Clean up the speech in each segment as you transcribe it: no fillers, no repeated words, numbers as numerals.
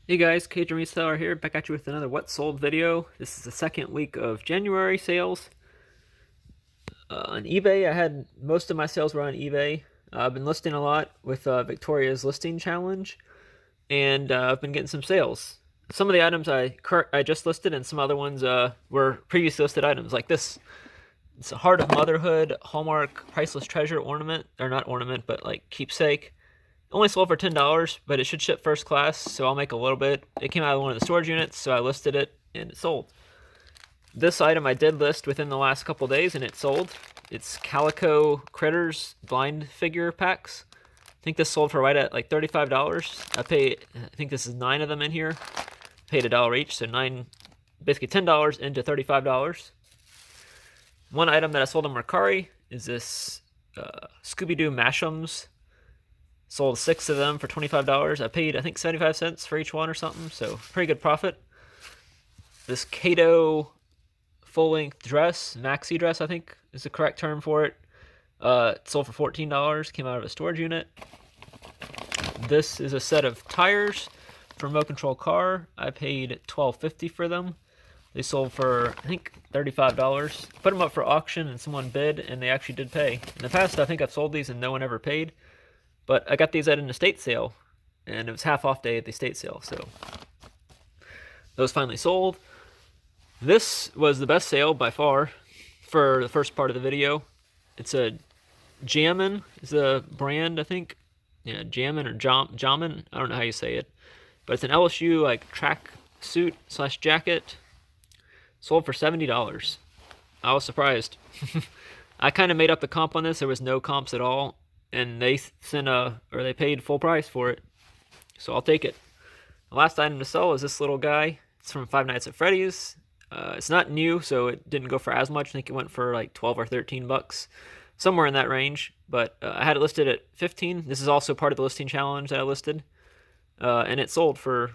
Hey guys, Cajun Reseller here, back at you with another What Sold video. This is the second week of January sales. On eBay, I had most of my sales were on eBay. I've been listing a lot with Victoria's listing challenge, and I've been getting some sales. Some of the items I just listed, and some other ones were previously listed items, like this. It's a Heart of Motherhood Hallmark Priceless Treasure ornament, or not ornament, but like keepsake. Only sold for $10, but it should ship first class, so I'll make a little bit. It came out of one of the storage units, so I listed it, and it sold. This item I did list within the last couple days, and it sold. It's Calico Critters blind figure packs. I think this sold for right at like $35. I think this is 9 of them in here. Paid $1 each, so basically $10 into $35. One item that I sold on Mercari is this Scooby-Doo Mash'ems. Sold 6 of them for $25. I paid, I think, 75 cents for each one or something, so pretty good profit. This Kato full-length dress, maxi dress, I think is the correct term for it. It sold for $14, came out of a storage unit. This is a set of tires for Remote Control Car. I paid $12.50 for them. They sold for, I think, $35. Put them up for auction and someone bid, and they actually did pay. In the past, I think I've sold these and no one ever paid. But I got these at an estate sale, and it was half off day at the estate sale, so those finally sold. This was the best sale by far for the first part of the video. It's a Jammin is the brand, I think. Yeah, Jammin or Jamin, I don't know how you say it. But it's an LSU like track suit / jacket. Sold for $70. I was surprised. I kind of made up the comp on this. There was no comps at all. And they they paid full price for it, so I'll take it. The last item to sell is this little guy. It's from Five Nights at Freddy's. It's not new, so it didn't go for as much. I think it went for like 12 or 13 bucks, somewhere in that range. But I had it listed at 15. This is also part of the listing challenge that I listed, and it sold for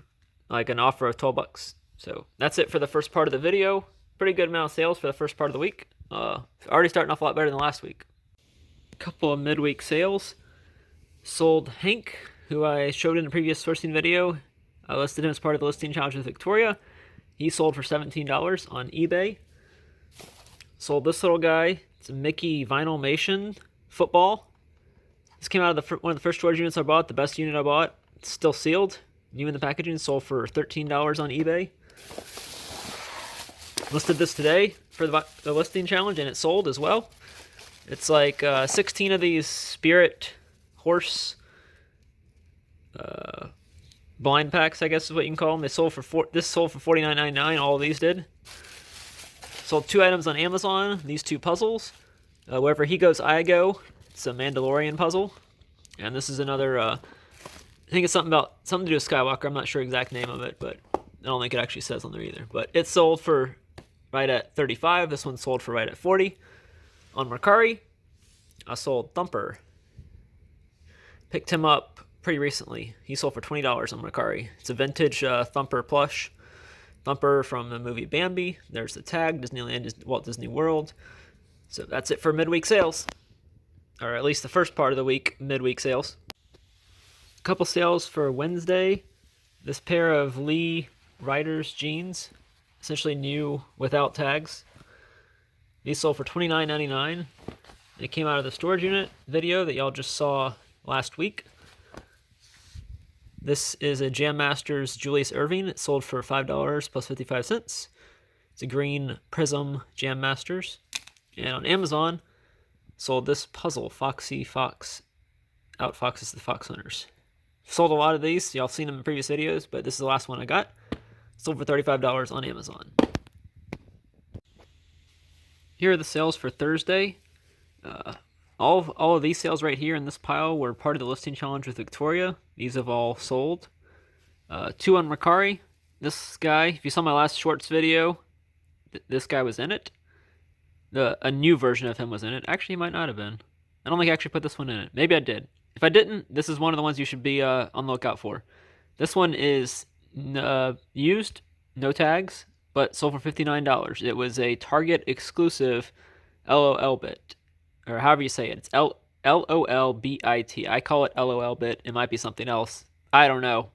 like an offer of 12 bucks. So that's it for the first part of the video. Pretty good amount of sales for the first part of the week. Already starting off a lot better than last week. Couple of midweek sales. Sold Hank, who I showed in a previous sourcing video. I listed him as part of the listing challenge with Victoria. He sold for $17 on eBay. Sold this little guy. It's a Mickey Vinylmation football. This came out of one of the first storage units I bought, the best unit I bought. It's still sealed, new in the packaging. Sold for $13 on eBay. Listed this today for the listing challenge, and it sold as well. It's like 16 of these spirit horse blind packs, I guess is what you can call them. This sold for $49.99. All of these did. Sold 2 items on Amazon. These 2 puzzles. Wherever he goes, I go. It's a Mandalorian puzzle, and this is another. I think it's something to do with Skywalker. I'm not sure exact name of it, but I don't think it actually says on there either. But it sold for right at $35. This one sold for right at $40. On Mercari, I sold Thumper. Picked him up pretty recently. He sold for $20 on Mercari. It's a vintage Thumper plush. Thumper from the movie Bambi. There's the tag, Disneyland, Walt Disney World. So that's it for midweek sales. Or at least the first part of the week, midweek sales. A couple sales for Wednesday. This pair of Lee Riders jeans, essentially new without tags. These sold for $29.99. They came out of the storage unit video that y'all just saw last week. This is a Jam Masters Julius Irving. It sold for $5 plus 55 cents. It's a green Prism Jam Masters. And on Amazon, sold this puzzle, Foxy Fox outfoxes the fox hunters. Sold a lot of these. Y'all seen them in previous videos, but this is the last one I got. Sold for $35 on Amazon. Here are the sales for Thursday. All of these sales right here in this pile were part of the listing challenge with Victoria. These have all sold. 2 on Mercari. This guy, if you saw my last shorts video, this guy was in it. A new version of him was in it. Actually, he might not have been. I don't think I actually put this one in it. Maybe I did. If I didn't, this is one of the ones you should be on the lookout for. This one is used, no tags, but sold for $59. It was a Target exclusive LOL bit, or however you say it. It's LOL bit. I call it LOL bit. It might be something else. I don't know.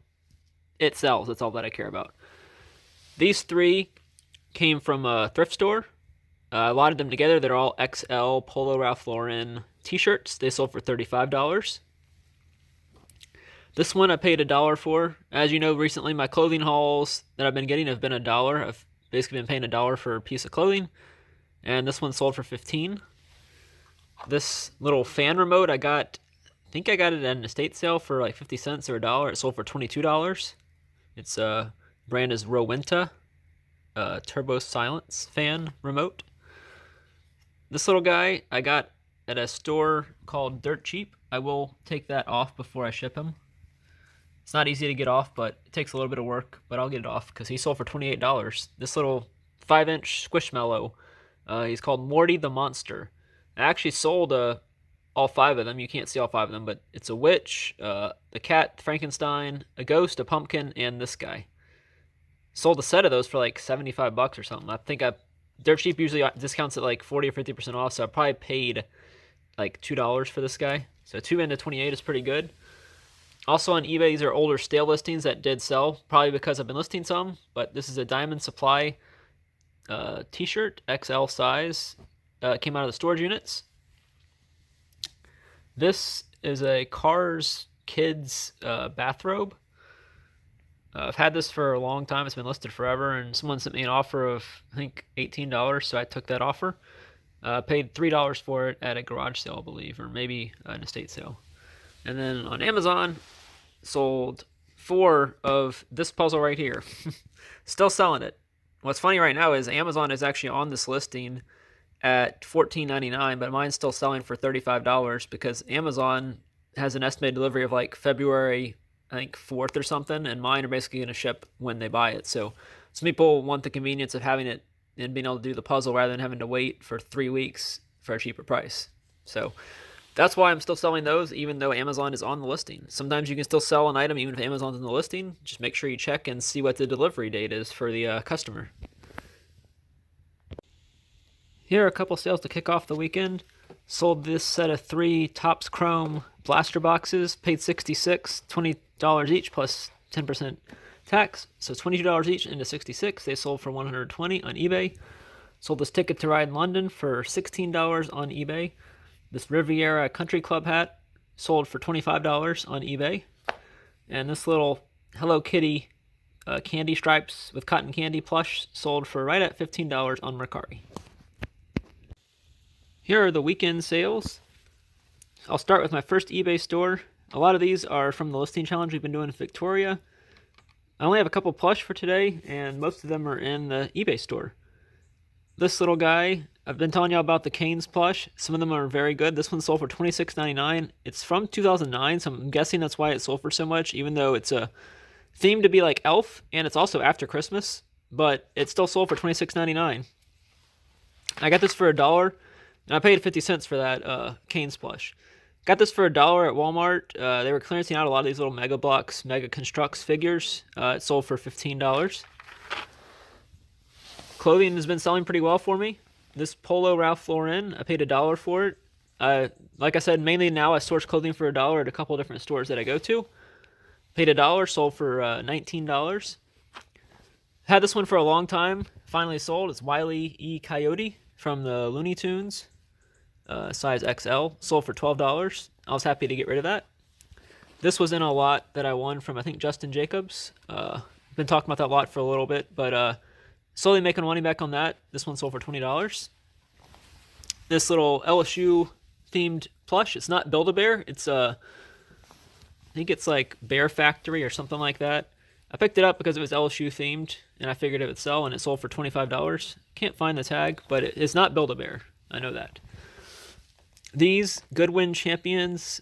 it sells. That's all that I care about. These 3 came from a thrift store. A lot of them together, they're all XL Polo Ralph Lauren t-shirts. They sold for $35. This one I paid $1 for. As you know, recently my clothing hauls that I've been getting have been $1. I've basically been paying $1 for a piece of clothing. And this one sold for $15. This little fan remote I think I got it at an estate sale for like 50 cents or $1. It sold for $22. Its brand is Rowenta, Turbo Silence fan remote. This little guy I got at a store called Dirt Cheap. I will take that off before I ship him. It's not easy to get off, but it takes a little bit of work, but I'll get it off because he sold for $28. This little 5-inch Squishmallow, he's called Morty the Monster. I actually sold all 5 of them. You can't see all 5 of them, but it's a witch, the cat, Frankenstein, a ghost, a pumpkin, and this guy. Sold a set of those for like $75 or something. I think Dirt Cheap usually discounts it like 40 or 50% off, so I probably paid like $2 for this guy. So 2 into 28 is pretty good. Also on eBay, these are older stale listings that did sell, probably because I've been listing some, but this is a Diamond Supply t-shirt, XL size. Came out of the storage units. This is a Cars Kids bathrobe. I've had this for a long time. It's been listed forever, and someone sent me an offer of, I think, $18, so I took that offer. Paid $3 for it at a garage sale, I believe, or maybe an estate sale. And then on Amazon, sold 4 of this puzzle right here. Still selling it. What's funny right now is Amazon is actually on this listing at $14.99, but mine's still selling for $35 because Amazon has an estimated delivery of like February, I think 4th or something, and mine are basically going to ship when they buy it. So some people want the convenience of having it and being able to do the puzzle rather than having to wait for 3 weeks for a cheaper price. So that's why I'm still selling those, even though Amazon is on the listing. Sometimes you can still sell an item even if Amazon's on the listing. Just make sure you check and see what the delivery date is for the customer. Here are a couple sales to kick off the weekend. Sold this set of 3 Topps Chrome blaster boxes. Paid $66, $20 each plus 10% tax. So $22 each into $66. They sold for $120 on eBay. Sold this Ticket to Ride in London for $16 on eBay. This Riviera Country Club hat sold for $25 on eBay. And this little Hello Kitty candy stripes with cotton candy plush sold for right at $15 on Mercari. Here are the weekend sales. I'll start with my first eBay store. A lot of these are from the listing challenge we've been doing in Victoria. I only have a couple plush for today, and most of them are in the eBay store. This little guy, I've been telling you about the Canes plush. Some of them are very good. This one sold for $26.99. It's from 2009, so I'm guessing that's why it sold for so much, even though it's a theme to be like Elf, and it's also after Christmas, but it still sold for $26.99. I got this for $1, and I paid 50 cents for that Canes plush. Got this for $1 at Walmart. They were clearancing out a lot of these little Mega Blocks, Mega Constructs figures. It sold for $15. Clothing has been selling pretty well for me. This Polo Ralph Lauren, I paid $1 for it. Like I said, mainly now I source clothing for $1 at a couple different stores that I go to. Paid $1, sold for $19. Had this one for a long time. Finally sold. It's Wile E. Coyote from the Looney Tunes. Size XL. Sold for $12. I was happy to get rid of that. This was in a lot that I won from, I think, Justin Jacobs. Been talking about that lot for a little bit, but slowly making money back on that. This one sold for $20. This little LSU themed plush. It's not Build-A-Bear. It's I think it's like Bear Factory or something like that. I picked it up because it was LSU themed, and I figured it would sell, and it sold for $25. Can't find the tag, but it's not Build-A-Bear. I know that. These Goodwin Champions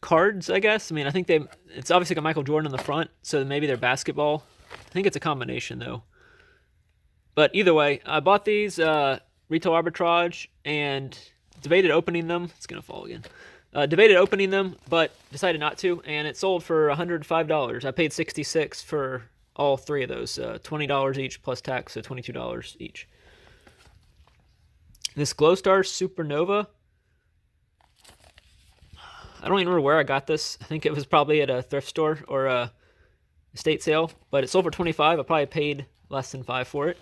cards, I guess. I mean, I think it's obviously got Michael Jordan on the front, so maybe they're basketball. I think it's a combination, though. But either way, I bought these retail arbitrage and debated opening them. It's going to fall again. Debated opening them, but decided not to, and it sold for $105. I paid $66 for all 3 of those. $20 each plus tax, so $22 each. This Glowstar Supernova. I don't even remember where I got this. I think it was probably at a thrift store or estate sale, but it sold for 25. I probably paid less than 5 for it.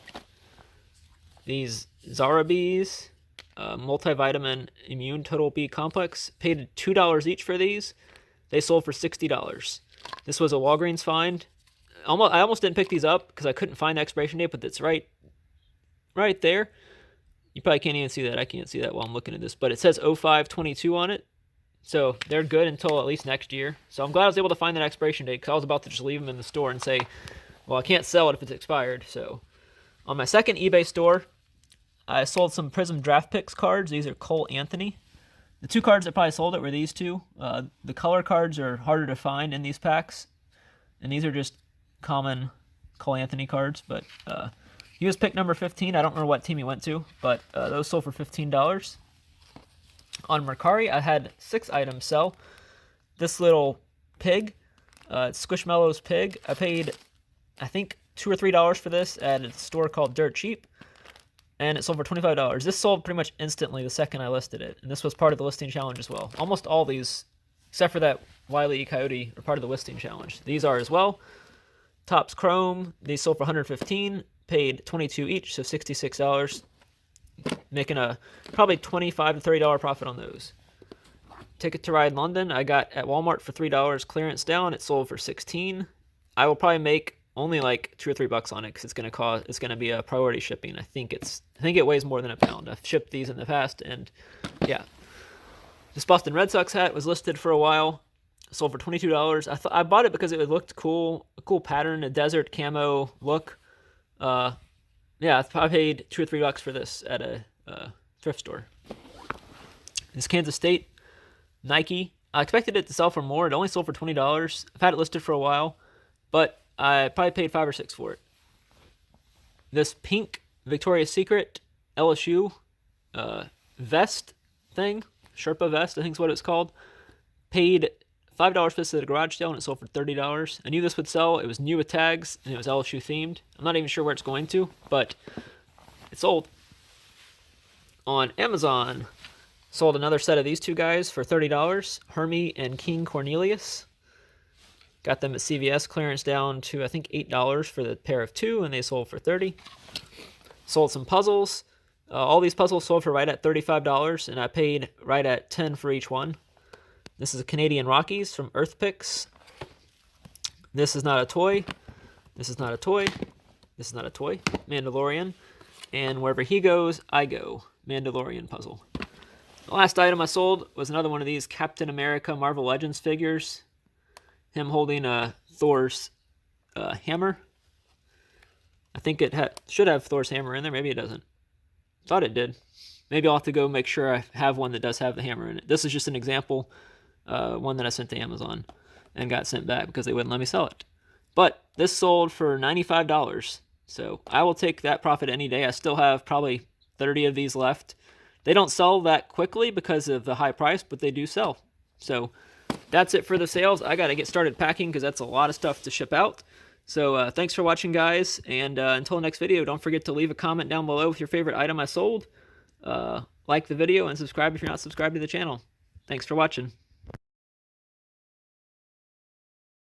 These Zarabes, multivitamin immune total B complex, paid $2 each for these. They sold for $60. This was a Walgreens find. I almost didn't pick these up because I couldn't find the expiration date, but it's right there. You probably can't even see that. I can't see that while I'm looking at this, but it says 0522 on it. So they're good until at least next year. So I'm glad I was able to find that expiration date because I was about to just leave them in the store and say, well, I can't sell it if it's expired. So on my second eBay store, I sold some Prism Draft Picks cards. These are Cole Anthony. The 2 cards that probably sold it were these 2. The color cards are harder to find in these packs, and these are just common Cole Anthony cards. But he was pick number 15. I don't remember what team he went to, but those sold for $15. On Mercari, I had 6 items sell. This little pig, Squishmallows pig. I paid, I think, $2 or $3 for this at a store called Dirt Cheap, and it sold for $25. This sold pretty much instantly the second I listed it, and this was part of the listing challenge as well. Almost all these, except for that Wile E. Coyote, are part of the listing challenge. These are as well. Topps Chrome, these sold for $115, paid $22 each, so $66. Making a probably $25 to $30 profit on those. Ticket to Ride London, I got at Walmart for $3 clearance down. It sold for $16. I will probably make only like $2 or $3 on it because it's gonna be a priority shipping. I think it weighs more than a pound. I've shipped these in the past, and yeah. This Boston Red Sox hat was listed for a while. Sold for $22. I bought it because it looked cool, a cool pattern, a desert camo look. Yeah, I paid $2 or $3 for this at a thrift store. This Kansas State Nike. I expected it to sell for more. It only sold for $20. I've had it listed for a while, but I probably paid $5 or $6 for it. This pink Victoria's Secret LSU vest thing, Sherpa vest, I think is what it's called. Paid $5 for this at a garage sale, and it sold for $30. I knew this would sell. It was new with tags, and it was LSU themed. I'm not even sure where it's going to, but it sold. On Amazon, sold another set of these 2 guys for $30. Hermie and King Cornelius. Got them at CVS, clearance down to, I think, $8 for the pair of 2, and they sold for $30. Sold some puzzles. All these puzzles sold for right at $35, and I paid right at $10 for each one. This is a Canadian Rockies from Earth Picks. This is not a toy. This is not a toy. This is not a toy. Mandalorian. And wherever he goes, I go. Mandalorian Puzzle. The last item I sold was another one of these Captain America Marvel Legends figures. Him holding Thor's hammer. I think it should have Thor's hammer in there. Maybe it doesn't. Thought it did. Maybe I'll have to go make sure I have one that does have the hammer in it. This is just an example. One that I sent to Amazon and got sent back because they wouldn't let me sell it. But this sold for $95, so I will take that profit any day. I still have probably 30 of these left. They don't sell that quickly because of the high price, but they do sell. So that's it for the sales. I got to get started packing because that's a lot of stuff to ship out. So thanks for watching, guys, and until the next video, don't forget to leave a comment down below with your favorite item I sold. Like the video and subscribe if you're not subscribed to the channel. Thanks for watching.